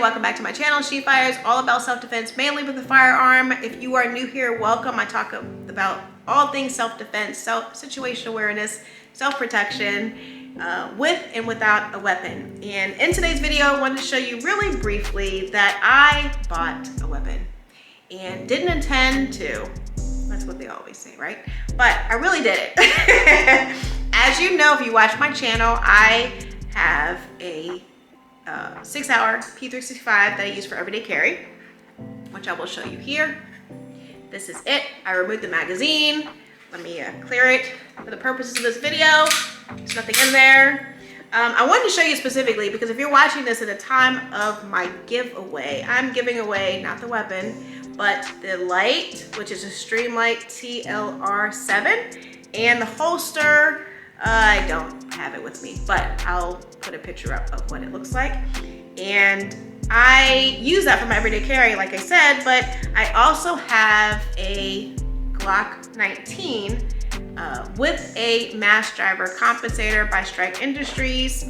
welcome back to my channel. She Fires, all about self-defense, mainly with a firearm. If you are new here, welcome. I talk about all things self-defense, situational awareness, self-protection, with and without a weapon. And in today's video, I wanted to show you really briefly that I bought a weapon and didn't intend to. That's what they always say, right? But I really did it. As you know, if you watch my channel, I have a Sig Sauer P320 that I use for everyday carry, which I will show you here. This is it. I removed the magazine. Let me clear it for the purposes of this video. There's nothing in there. I wanted to show you specifically because if you're watching this at the time of my giveaway, I'm giving away not the weapon, but the light, which is a Streamlight TLR7, and the holster. I don't have it with me, but I'll put a picture up of what it looks like. And I use that for my everyday carry, like I said, but I also have a Glock 19 with a mass driver compensator by Strike Industries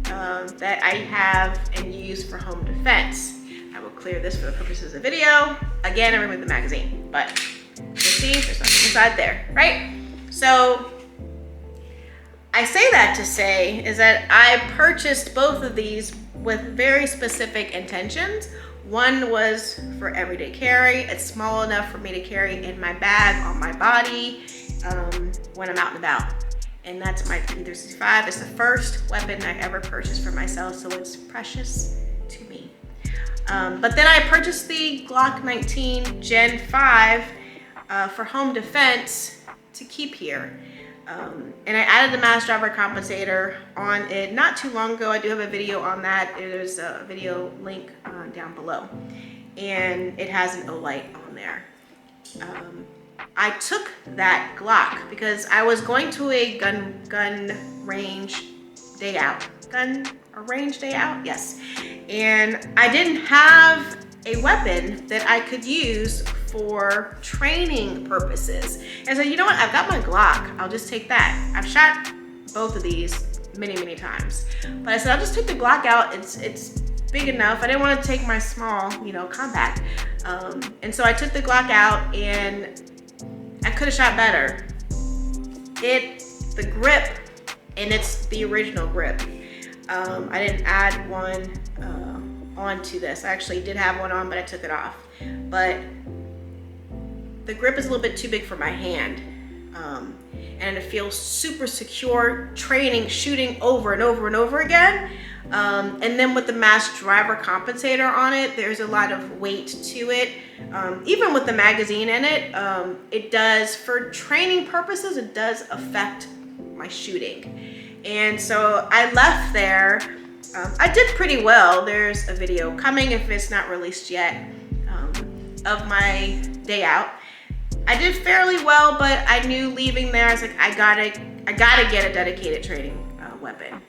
that I have and use for home defense. I will clear this for the purposes of the video. Again, I removed the magazine, but you see there's nothing inside there, right? So I say that to say is that I purchased both of these with very specific intentions. One was for everyday carry. It's small enough for me to carry in my bag on my body when I'm out and about. And that's my P320. It's the first weapon I ever purchased for myself, so it's precious to me. But then I purchased the Glock 19 Gen 5 for home defense to keep here. And I added the mass driver compensator on it not too long ago. I do have a video on that. There's a video link down below. And it has an O-light on there. I took that Glock because I was going to a gun range day out. Range day out? Yes. And I didn't have a weapon that I could use for training purposes. And so, you know what? I've got my Glock. I'll just take that. I've shot both of these many times. But I said, I'll just take the Glock out. It's big enough. I didn't want to take my small, compact. And so I took the Glock out and I could have shot better. The grip, and it's the original grip. I didn't add one onto this. I actually did have one on, but I took it off. But the grip is a little bit too big for my hand. And it feels super secure, shooting over and over and over again. And then with the mass driver compensator on it, there's a lot of weight to it. Even with the magazine in it, it does, for training purposes, it does affect my shooting. And so I left there. I did pretty well. There's a video coming if it's not released yet of my day out. I did fairly well, but I knew leaving there, I was like, I gotta get a dedicated training weapon.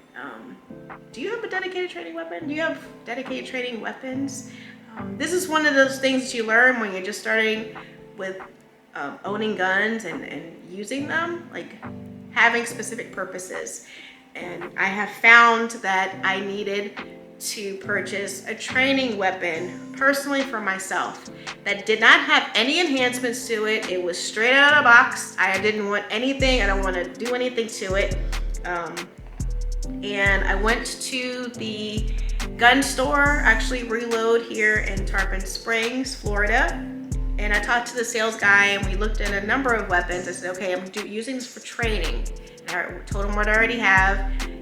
Do you have a dedicated training weapon? Do you have dedicated training weapons? This is one of those things that you learn when you're just starting with owning guns and using them, like having specific purposes. And I have found that I needed to purchase a training weapon personally for myself that did not have any enhancements to it. It was straight out of the box. I didn't want anything. I don't want to do anything to it. And I went to the gun store, actually Reload here in Tarpon Springs, Florida. And I talked to the sales guy and we looked at a number of weapons. I said, okay, I'm using this for training. I told him what I already have,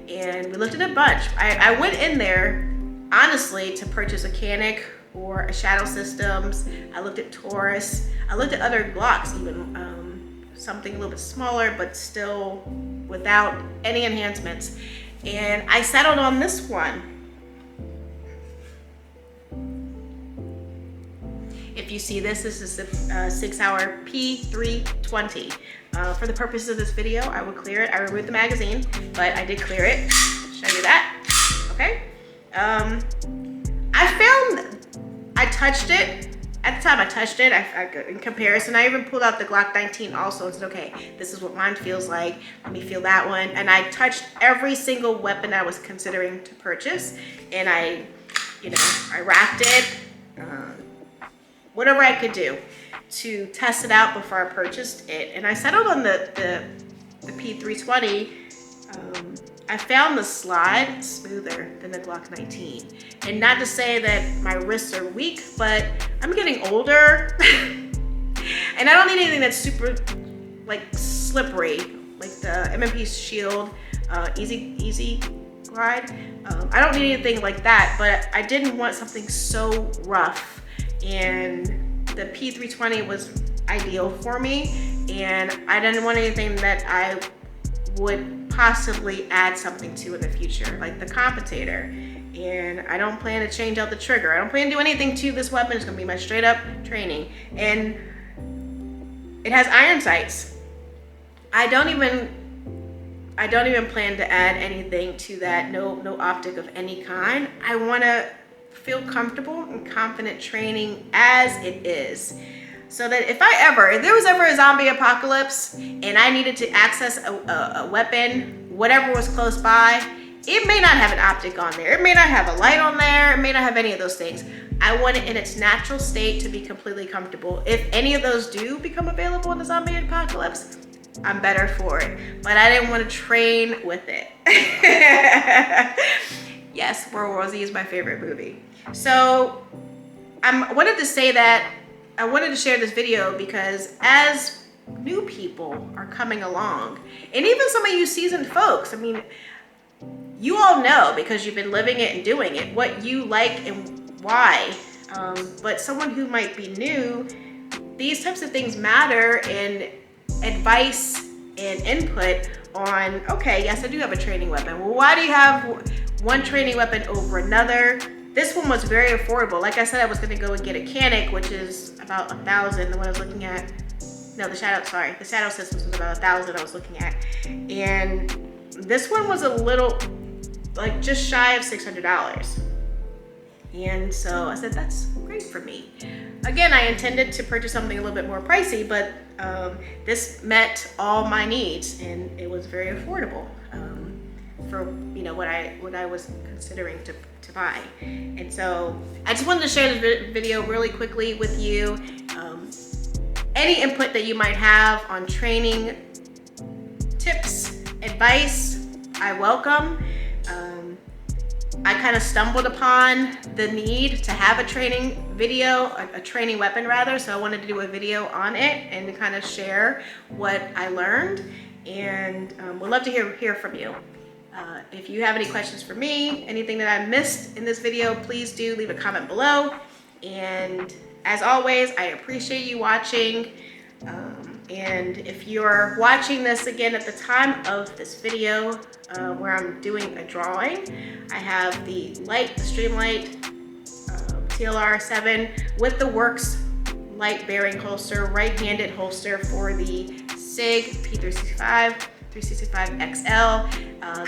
and we looked at a bunch. I went in there, honestly, to purchase a Canik or a Shadow Systems. I looked at Taurus. I looked at other Glocks even, something a little bit smaller, but still without any enhancements. And I settled on this one. If you see this is the Sig Sauer P320. For the purposes of this video, I will clear it. I removed the magazine, but I did clear it. Show you that. Okay. I touched it. At the time I touched it, in comparison, I even pulled out the Glock 19 also and said, okay, this is what mine feels like. Let me feel that one. And I touched every single weapon I was considering to purchase. And I you know, I wrapped it, whatever I could do to test it out before I purchased it. And I settled on the P320. I found the slide smoother than the Glock 19. And not to say that my wrists are weak, but I'm getting older. And I don't need anything that's super like slippery, like the M&P Shield Easy Glide. I don't need anything like that, but I didn't want something so rough. And the P320 was ideal for me. And I didn't want anything that I would possibly add something to in the future, like the compensator. And I don't plan to change out the trigger. I don't plan to do anything to this weapon. It's gonna be my straight up training. And it has iron sights. I don't even plan to add anything to that, no optic of any kind. I wanna feel comfortable and confident training as it is. So that if there was ever a zombie apocalypse and I needed to access a weapon, whatever was close by, it may not have an optic on there. It may not have a light on there. It may not have any of those things. I want it in its natural state to be completely comfortable. If any of those do become available in the zombie apocalypse, I'm better for it. But I didn't want to train with it. Yes, World War Z is my favorite movie. So I wanted to say that I wanted to share this video because as new people are coming along, and even some of you seasoned folks, I mean, you all know because you've been living it and doing it, what you like and why. But someone who might be new, these types of things matter, and advice and input on, okay, yes, I do have a training weapon. Well, why do you have one training weapon over another? This one was very affordable. Like I said, I was gonna go and get a Canik, which is about $1,000. The one I was looking at, no, the Shadow Systems was about $1,000 I was looking at. And this one was a little, like just shy of $600. And so I said, that's great for me. Again, I intended to purchase something a little bit more pricey, but this met all my needs and it was very affordable for what I was considering to buy. And so I just wanted to share this video really quickly with you. Any input that you might have on training tips, advice, I welcome. I kind of stumbled upon the need to have a training video, a training weapon rather, so I wanted to do a video on it and to kind of share what I learned, and would love to hear from you. If you have any questions for me, anything that I missed in this video, please do leave a comment below. And as always, I appreciate you watching. And if you're watching this again at the time of this video, where I'm doing a drawing, I have the Streamlight TLR7 with the Works light bearing holster, right-handed holster for the Sig P365 XL.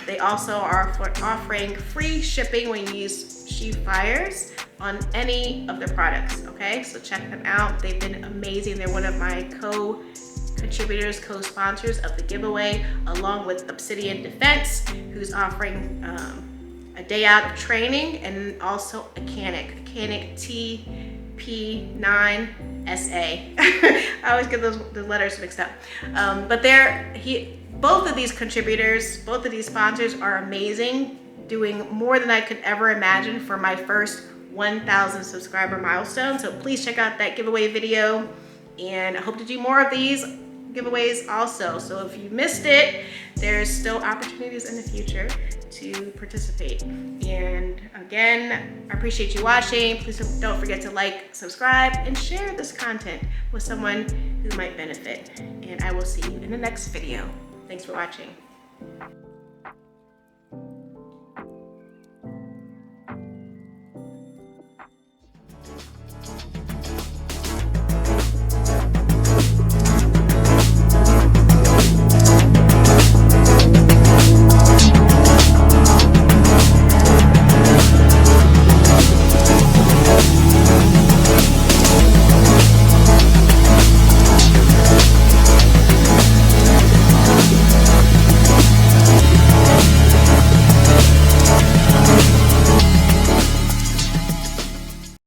They also are offering free shipping when you use Sheath Fires on any of their products, okay? So check them out. They've been amazing. They're one of my co-contributors, co-sponsors of the giveaway, along with Obsidian Defense, who's offering a day out of training, and also a Canik TP9SA. I always get the letters mixed up. But both of these contributors, both of these sponsors are amazing, doing more than I could ever imagine for my first 1,000 subscriber milestone. So please check out that giveaway video, and I hope to do more of these giveaways also. So if you missed it, there's still opportunities in the future to participate. And again, I appreciate you watching. Please don't forget to like, subscribe, and share this content with someone who might benefit. And I will see you in the next video. Thanks for watching.